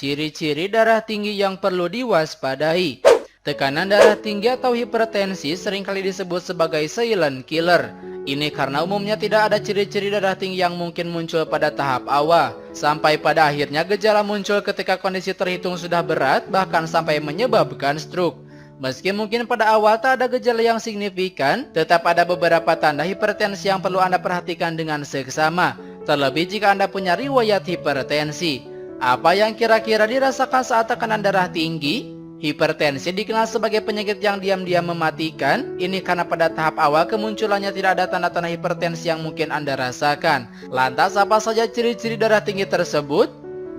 Ciri-ciri darah tinggi yang perlu diwaspadai. Tekanan darah tinggi atau hipertensi seringkali disebut sebagai silent killer. Ini karena umumnya tidak ada ciri-ciri darah tinggi yang mungkin muncul pada tahap awal, sampai pada akhirnya gejala muncul ketika kondisi terhitung sudah berat, bahkan sampai menyebabkan stroke. Meski mungkin pada awal tak ada gejala yang signifikan, tetap ada beberapa tanda hipertensi yang perlu Anda perhatikan dengan seksama, terlebih jika Anda punya riwayat hipertensi. Apa yang kira-kira dirasakan saat tekanan darah tinggi? Hipertensi dikenal sebagai penyakit yang diam-diam mematikan. Ini karena pada tahap awal kemunculannya tidak ada tanda-tanda hipertensi yang mungkin Anda rasakan. Lantas apa saja ciri-ciri darah tinggi tersebut?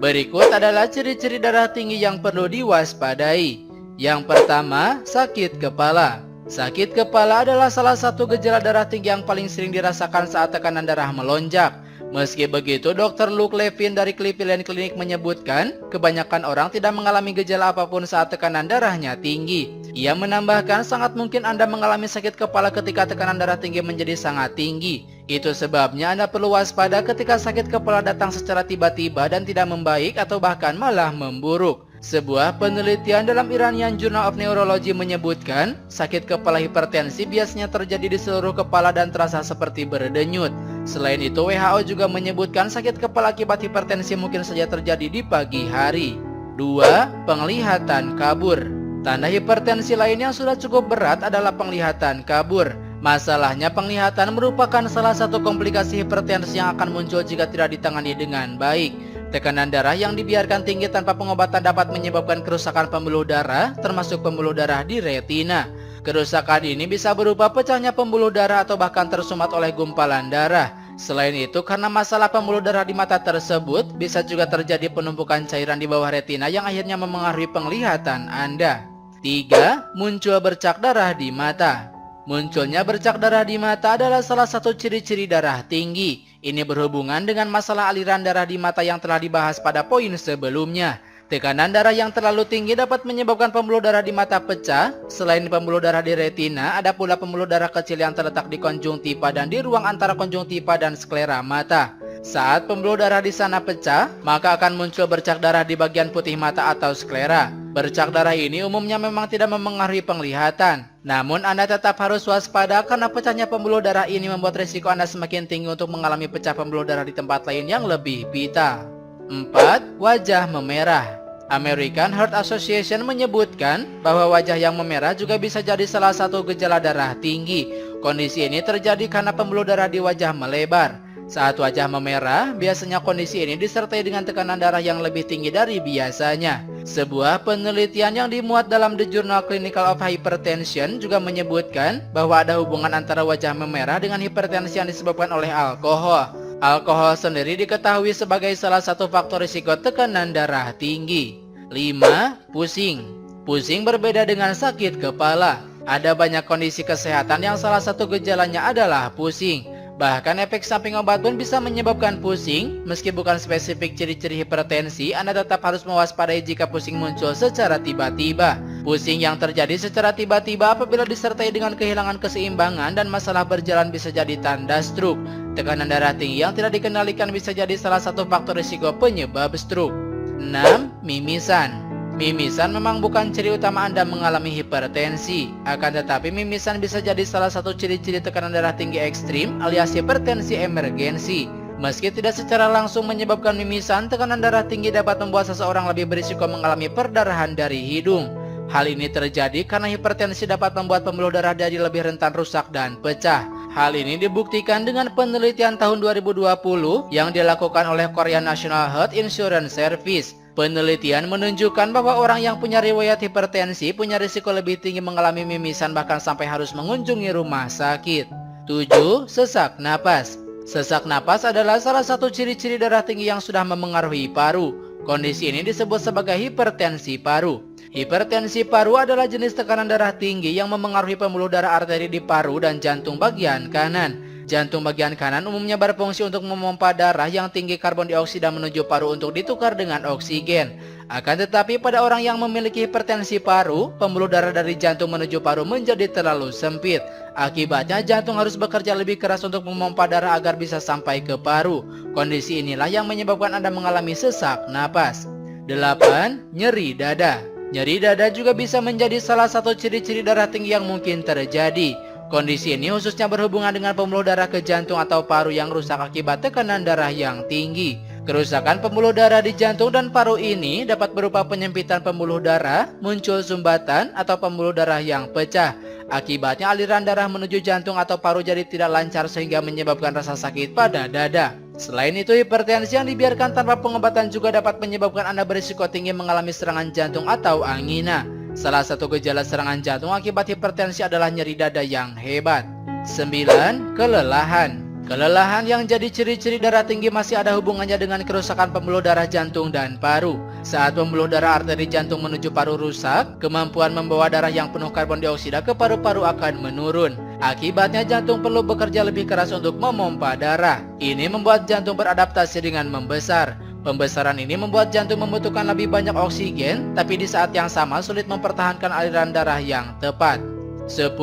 Berikut adalah ciri-ciri darah tinggi yang perlu diwaspadai. Yang pertama, sakit kepala. Sakit kepala adalah salah satu gejala darah tinggi yang paling sering dirasakan saat tekanan darah melonjak. Meski begitu, Dr. Luke Levin dari Cleveland Clinic menyebutkan, kebanyakan orang tidak mengalami gejala apapun saat tekanan darahnya tinggi. Ia menambahkan, sangat mungkin Anda mengalami sakit kepala ketika tekanan darah tinggi menjadi sangat tinggi. Itu sebabnya Anda perlu waspada ketika sakit kepala datang secara tiba-tiba dan tidak membaik atau bahkan malah memburuk. Sebuah penelitian dalam Iranian Journal of Neurology menyebutkan, sakit kepala hipertensi biasanya terjadi di seluruh kepala dan terasa seperti berdenyut. Selain itu, WHO juga menyebutkan sakit kepala akibat hipertensi mungkin saja terjadi di pagi hari. 2. Penglihatan kabur. Tanda hipertensi lain yang sudah cukup berat adalah penglihatan kabur. Masalahnya, penglihatan merupakan salah satu komplikasi hipertensi yang akan muncul jika tidak ditangani dengan baik. Tekanan darah yang dibiarkan tinggi tanpa pengobatan dapat menyebabkan kerusakan pembuluh darah, termasuk pembuluh darah di retina. Kerusakan ini bisa berupa pecahnya pembuluh darah atau bahkan tersumat oleh gumpalan darah. Selain itu, karena masalah pembuluh darah di mata tersebut, bisa juga terjadi penumpukan cairan di bawah retina yang akhirnya memengaruhi penglihatan Anda. 3. Muncul bercak darah di mata. Munculnya bercak darah di mata adalah salah satu ciri-ciri darah tinggi. Ini berhubungan dengan masalah aliran darah di mata yang telah dibahas pada poin sebelumnya. Tekanan darah yang terlalu tinggi dapat menyebabkan pembuluh darah di mata pecah. Selain pembuluh darah di retina, ada pula pembuluh darah kecil yang terletak di konjungtiva dan di ruang antara konjungtiva dan sklera mata. Saat pembuluh darah di sana pecah, maka akan muncul bercak darah di bagian putih mata atau sklera. Bercak darah ini umumnya memang tidak memengaruhi penglihatan. Namun Anda tetap harus waspada karena pecahnya pembuluh darah ini membuat risiko Anda semakin tinggi untuk mengalami pecah pembuluh darah di tempat lain yang lebih vital. 4. Wajah memerah. American Heart Association menyebutkan bahwa wajah yang memerah juga bisa jadi salah satu gejala darah tinggi. Kondisi ini terjadi karena pembuluh darah di wajah melebar. Saat wajah memerah, biasanya kondisi ini disertai dengan tekanan darah yang lebih tinggi dari biasanya. Sebuah penelitian yang dimuat dalam The Journal Clinical of Hypertension juga menyebutkan bahwa ada hubungan antara wajah memerah dengan hipertensi yang disebabkan oleh alkohol. Alkohol sendiri diketahui sebagai salah satu faktor risiko tekanan darah tinggi. 5. Pusing. Pusing berbeda dengan sakit kepala. Ada banyak kondisi kesehatan yang salah satu gejalanya adalah pusing. Bahkan efek samping obat pun bisa menyebabkan pusing. Meski bukan spesifik ciri-ciri hipertensi, Anda tetap harus mewaspadai jika pusing muncul secara tiba-tiba. Pusing yang terjadi secara tiba-tiba apabila disertai dengan kehilangan keseimbangan dan masalah berjalan bisa jadi tanda stroke. Tekanan darah tinggi yang tidak dikendalikan bisa jadi salah satu faktor risiko penyebab stroke. 6. Mimisan. Mimisan memang bukan ciri utama Anda mengalami hipertensi. Akan tetapi mimisan bisa jadi salah satu ciri-ciri tekanan darah tinggi ekstrim alias hipertensi emergensi. Meski tidak secara langsung menyebabkan mimisan, tekanan darah tinggi dapat membuat seseorang lebih berisiko mengalami perdarahan dari hidung. Hal ini terjadi karena hipertensi dapat membuat pembuluh darah jadi lebih rentan rusak dan pecah. Hal ini dibuktikan dengan penelitian tahun 2020 yang dilakukan oleh Korean National Health Insurance Service. Penelitian menunjukkan bahwa orang yang punya riwayat hipertensi punya risiko lebih tinggi mengalami mimisan bahkan sampai harus mengunjungi rumah sakit. 7. Sesak napas. Sesak napas adalah salah satu ciri-ciri darah tinggi yang sudah memengaruhi paru. Kondisi ini disebut sebagai hipertensi paru. Hipertensi paru adalah jenis tekanan darah tinggi yang memengaruhi pembuluh darah arteri di paru dan jantung bagian kanan. Jantung bagian kanan umumnya berfungsi untuk memompa darah yang tinggi karbon dioksida menuju paru untuk ditukar dengan oksigen. Akan tetapi pada orang yang memiliki hipertensi paru, pembuluh darah dari jantung menuju paru menjadi terlalu sempit. Akibatnya jantung harus bekerja lebih keras untuk memompa darah agar bisa sampai ke paru. Kondisi inilah yang menyebabkan Anda mengalami sesak napas. 8. Nyeri dada. Nyeri dada juga bisa menjadi salah satu ciri-ciri darah tinggi yang mungkin terjadi. Kondisi ini khususnya berhubungan dengan pembuluh darah ke jantung atau paru yang rusak akibat tekanan darah yang tinggi. Kerusakan pembuluh darah di jantung dan paru ini dapat berupa penyempitan pembuluh darah, muncul sumbatan, atau pembuluh darah yang pecah. Akibatnya aliran darah menuju jantung atau paru jadi tidak lancar sehingga menyebabkan rasa sakit pada dada. Selain itu, hipertensi yang dibiarkan tanpa pengobatan juga dapat menyebabkan Anda berisiko tinggi mengalami serangan jantung atau angina. Salah satu gejala serangan jantung akibat hipertensi adalah nyeri dada yang hebat. 9. Kelelahan. Kelelahan yang jadi ciri-ciri darah tinggi masih ada hubungannya dengan kerusakan pembuluh darah jantung dan paru. Saat pembuluh darah arteri jantung menuju paru rusak, kemampuan membawa darah yang penuh karbon dioksida ke paru-paru akan menurun. Akibatnya jantung perlu bekerja lebih keras untuk memompa darah. Ini membuat jantung beradaptasi dengan membesar. Pembesaran ini membuat jantung membutuhkan lebih banyak oksigen, tapi di saat yang sama sulit mempertahankan aliran darah yang tepat. 10.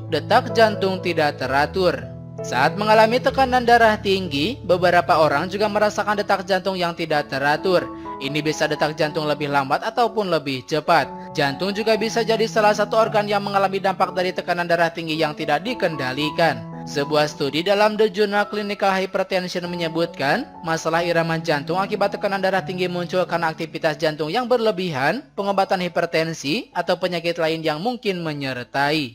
Detak jantung tidak teratur. Saat mengalami tekanan darah tinggi, beberapa orang juga merasakan detak jantung yang tidak teratur. Ini bisa detak jantung lebih lambat ataupun lebih cepat. Jantung juga bisa jadi salah satu organ yang mengalami dampak dari tekanan darah tinggi yang tidak dikendalikan. Sebuah studi dalam The Journal Clinical Hypertension menyebutkan, masalah irama jantung akibat tekanan darah tinggi muncul karena aktivitas jantung yang berlebihan, pengobatan hipertensi, atau penyakit lain yang mungkin menyertai.